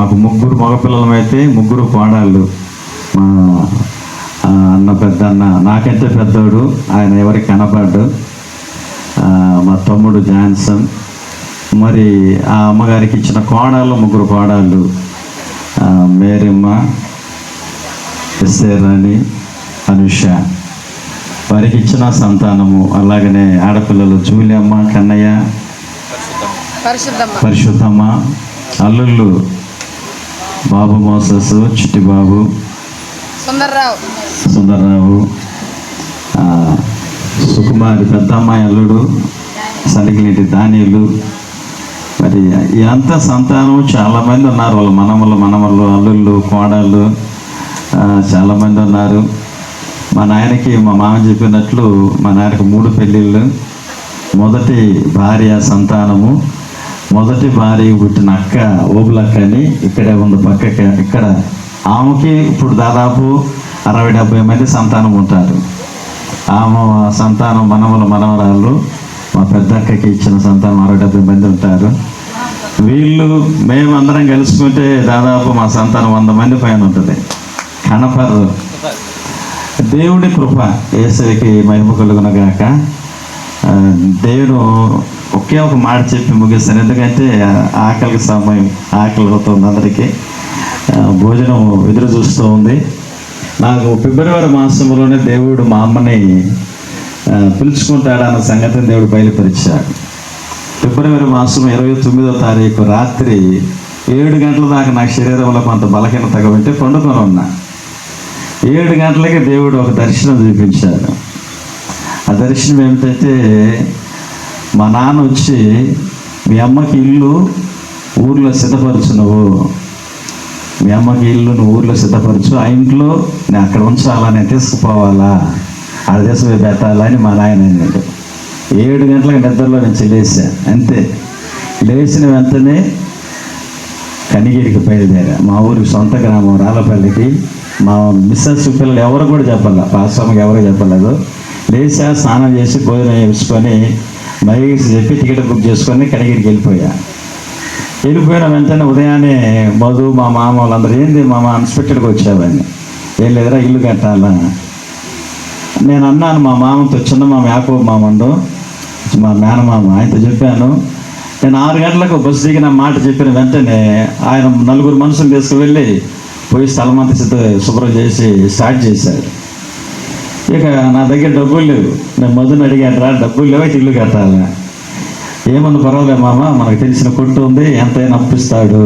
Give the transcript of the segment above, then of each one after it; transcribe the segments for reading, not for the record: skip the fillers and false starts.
మాకు ముగ్గురు మగపిల్లలమైతే ముగ్గురు కోడళ్ళు. మా అన్న పెద్ద అన్న నాకంటే పెద్దోడు, ఆయన ఎవరికి కనపడ్డు. మా తమ్ముడు జాన్సన్. మరి ఆ అమ్మగారికి ఇచ్చిన కోడళ్ళు ముగ్గురు కోడళ్ళు, మేరమ్మ, ఎస్సేరాణి, అనుష. వారికి ఇచ్చిన సంతానము. అలాగనే ఆడపిల్లలు జూలియమ్మ, కన్నయ్య, పరిశుద్ధమ్మ. అల్లుళ్ళు బాబు మోసస్, చిట్టిబాబు, సుందర్రావు, సుకుమారి పెద్దమ్మాయి అల్లుడు, సలిగిలిటి దానిలు. మరి ఎంత సంతానం చాలామంది ఉన్నారు. వాళ్ళ మనమళ్ళు, అల్లుళ్ళు, కోడళ్ళు చాలామంది ఉన్నారు. మా నాయనకి మా మామ చెప్పినట్లు మా నాయనకి 3 పెళ్ళిళ్ళు. మొదటి భార్య సంతానము, మొదటి భార్య పుట్టిన అక్క ఓబులక్క అని ఇక్కడే ఉంది పక్కకి. ఇక్కడ ఆమెకి ఇప్పుడు దాదాపు 60-70 మంది సంతానం ఉంటారు. ఆమె సంతానం మనవరాళ్ళు. మా పెద్దక్కకి ఇచ్చిన సంతానం 60-70 మంది ఉంటారు. వీళ్ళు మేమందరం కలుసుకుంటే దాదాపు మా సంతానం 100 మంది పైన ఉంటుంది. కనపరు. దేవుడి కృప. యేసుకి మహిమ కలుగునగాక. దేవుడు ఒకే ఒక మాట చెప్పి ముగిస్తాను, ఎందుకంటే ఆకలికి సమయం, ఆకలి అవుతుంది అందరికీ. భోజనం ఎదురు చూస్తూ ఉంది. నాకు ఫిబ్రవరి మాసంలోనే దేవుడు మా అమ్మని పిలుచుకుంటాడన్న సంగతిని దేవుడు బయలుపరిచాడు. ఫిబ్రవరి మాసం 29వ తారీఖు రాత్రి 7 గంటల దాకా నాకు శరీరంలో కొంత బలహీనతగా ఉంటే పండుకొని ఉన్నా. 7 గంటలకి దేవుడు ఒక దర్శనం చూపించాడు. ఆ దర్శనం ఏమిటంటే, మా నాన్న వచ్చి, మీ అమ్మకి ఇల్లు ఊర్లో సిద్ధపరచు, మీ అమ్మకి ఇల్లు నువ్వు ఊర్లో సిద్ధపరచు, ఆ ఇంట్లో నేను అక్కడ ఉంచాలా, నేను తీసుకుపోవాలా, ఆ దేశం పెట్టాలని మా నాయన అన్నాడు. 7 గంటలకు నిద్రలో నుంచి లేచా. అంతే, లేచిన వెంటనే కనిగిరికి బయలుదేరా. మా ఊరికి సొంత గ్రామం రాళ్ళపల్లికి. మా మిస్సెస్ పిల్లలు ఎవరు కూడా చెప్పాల, పాస్వామికి ఎవరు చెప్పలేదు. లేచా, స్నానం చేసి భోజనం వేసుకొని మైకి చెప్పి టికెట్ బుక్ చేసుకొని కనిగిరికి వెళ్ళిపోయిన వెంటనే ఉదయాన్నే మధు, మా మామ వాళ్ళందరూ, ఏంది మామ అన్స్పెక్టెడ్గా వచ్చావని. ఏం లేదురా, ఇల్లు కట్టాలా. నేను అన్నాను మా మామతో, చిన్న మామ యాకోబు మామండు, మా మేనమామ, ఆయనతో చెప్పాను. నేను 6 గంటలకు బస్సు దిగిన మాట చెప్పిన వెంటనే ఆయన 4 మనుషులు తీసుకువెళ్ళి పోయి స్థలమంతా శుభ్రం చేసి స్టార్ట్ చేశారు. ఇక నా దగ్గర డబ్బులు లేవు. నేను మధుని అడిగాను, రా డబ్బులు లేవు, ఇల్లు కట్టాలా. ఏమన్నా పర్వాలేదు మామ, మనకు తెలిసిన కొట్టు ఉంది, ఎంతైనా అప్పిస్తాడు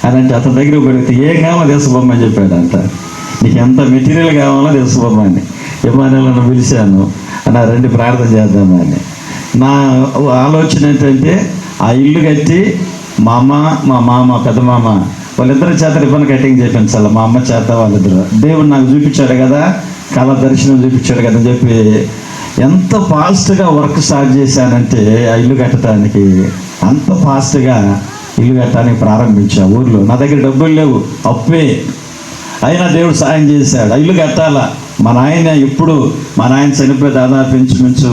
అని అంటే, అతని దగ్గర పెడితే ఏం కావాలో తీసుకుపోమని చెప్పాడు. అంట నీకు ఎంత మెటీరియల్ కావాలో తీసుకుపోమని యమానులను పిలిచాను. నా రండి ప్రార్థన చేద్దామని. నా ఆలోచన ఏంటంటే, ఆ ఇల్లు కట్టి మా అమ్మ, మా మామ, పెద్ద మామ వాళ్ళిద్దరి చేత రిబ్బన్ కటింగ్ చేయించాలి. మా అమ్మ చేత వాళ్ళిద్దరు. దేవుడు నాకు చూపించాడు కదా, కళ దర్శనం చూపించాడు కదా అని చెప్పి ఎంత ఫాస్ట్గా వర్క్ స్టార్ట్ చేశానంటే, ఆ ఇల్లు కట్టడానికి అంత ఫాస్ట్గా ఇల్లు కట్టడానికి ప్రారంభించా. ఊర్లో నా దగ్గర డబ్బులు లేవు, అప్పే. అయినా దేవుడు సాయం చేశాడు. ఇల్లు కట్టాలా. మా నాయన చనిపోయి దాదాపు ఇంచుమించు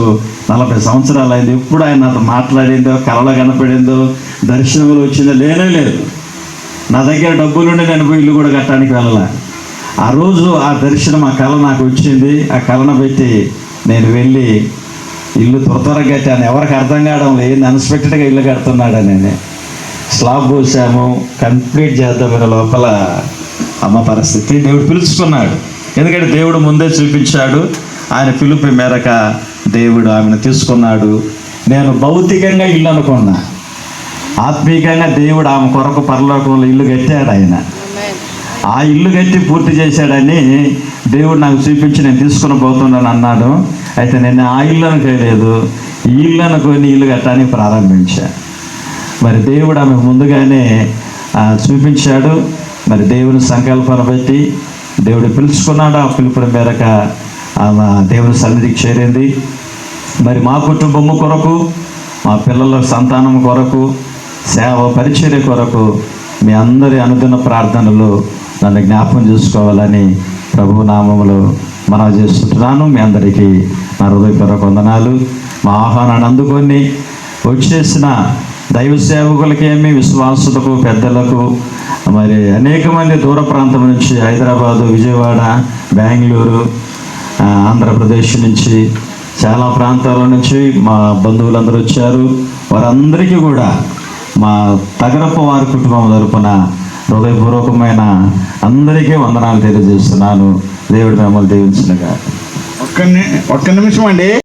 40 సంవత్సరాలు అయింది. ఎప్పుడు ఆయన నాతో మాట్లాడిందో, కళలో కనపడిందో, దర్శనంలో వచ్చిందో లేనే లేదు. నా దగ్గర డబ్బులుండి నేను పోయి ఇల్లు కూడా కట్టడానికి వెళ్ళాల. ఆ రోజు ఆ దర్శనం, ఆ కళ నాకు వచ్చింది. ఆ కళను పెట్టి నేను వెళ్ళి ఇల్లు త్వరగా కట్టాను. ఎవరికి అర్థం కావడం లేదు, అన్ఎక్స్పెక్టెడ్గా ఇల్లు కడుతున్నాడని. స్లాబ్ పోసాము, కంప్లీట్ చేద్దామని లోపల అమ్మ పరిస్థితి దేవుడు పిలుచుకున్నాడు. ఎందుకంటే దేవుడు ముందే చూపించాడు. ఆయన పిలుపు మేరకు దేవుడు ఆమెను తీసుకున్నాడు. నేను భౌతికంగా ఇల్లు అనుకున్నా, ఆత్మీయంగా దేవుడు ఆమె కొరకు పరలోకంలో ఇల్లు కట్టాడు. ఆయన ఆ ఇల్లు కట్టి పూర్తి చేశాడని దేవుడు నాకు చూపించి నేను తీసుకుని పోతున్నాను అన్నాడు. అయితే నేను ఆ ఇల్లు అనుకోలేదు, ఈ ఇల్లు అనుకొని ఇల్లు కట్టడానికి ప్రారంభించా. మరి దేవుడు ఆమె ముందుగానే చూపించాడు. మరి దేవుని సంకల్పాన్ని బట్టి దేవుడు పిలుచుకున్నాడు. ఆ పిలుపుల మేరకు ఆమె దేవుని సన్నిధికి చేరింది. మరి మా కుటుంబము కొరకు, మా పిల్లల సంతానం కొరకు, సేవ పరిచర్య కొరకు మీ అందరి అనుదిన ప్రార్థనలు నన్ను జ్ఞాపకం చేసుకోవాలని ప్రభు నామములో మనవి చేస్తుంటున్నాను. మీ అందరికీ నా హృదయపూర్వక వందనాలు. మా ఆహ్వానాన్ని అందుకొని వచ్చేసిన దైవ సేవకులకేమి, విశ్వాసులకు, పెద్దలకు, మరి అనేక మంది దూర ప్రాంతం నుంచి హైదరాబాదు, విజయవాడ, బెంగళూరు, ఆంధ్రప్రదేశ్ నుంచి చాలా ప్రాంతాల నుంచి మా బంధువులందరూ వచ్చారు. వారందరికీ కూడా మా తగరపు వారి కుటుంబం తరపున హృదయపూర్వకమైన అందరికీ వందనాలు తెలియజేస్తున్నాను. దేవుడు మిమ్మల్ని దీవించునుగాక. ఒక్క నిమిషం అండి.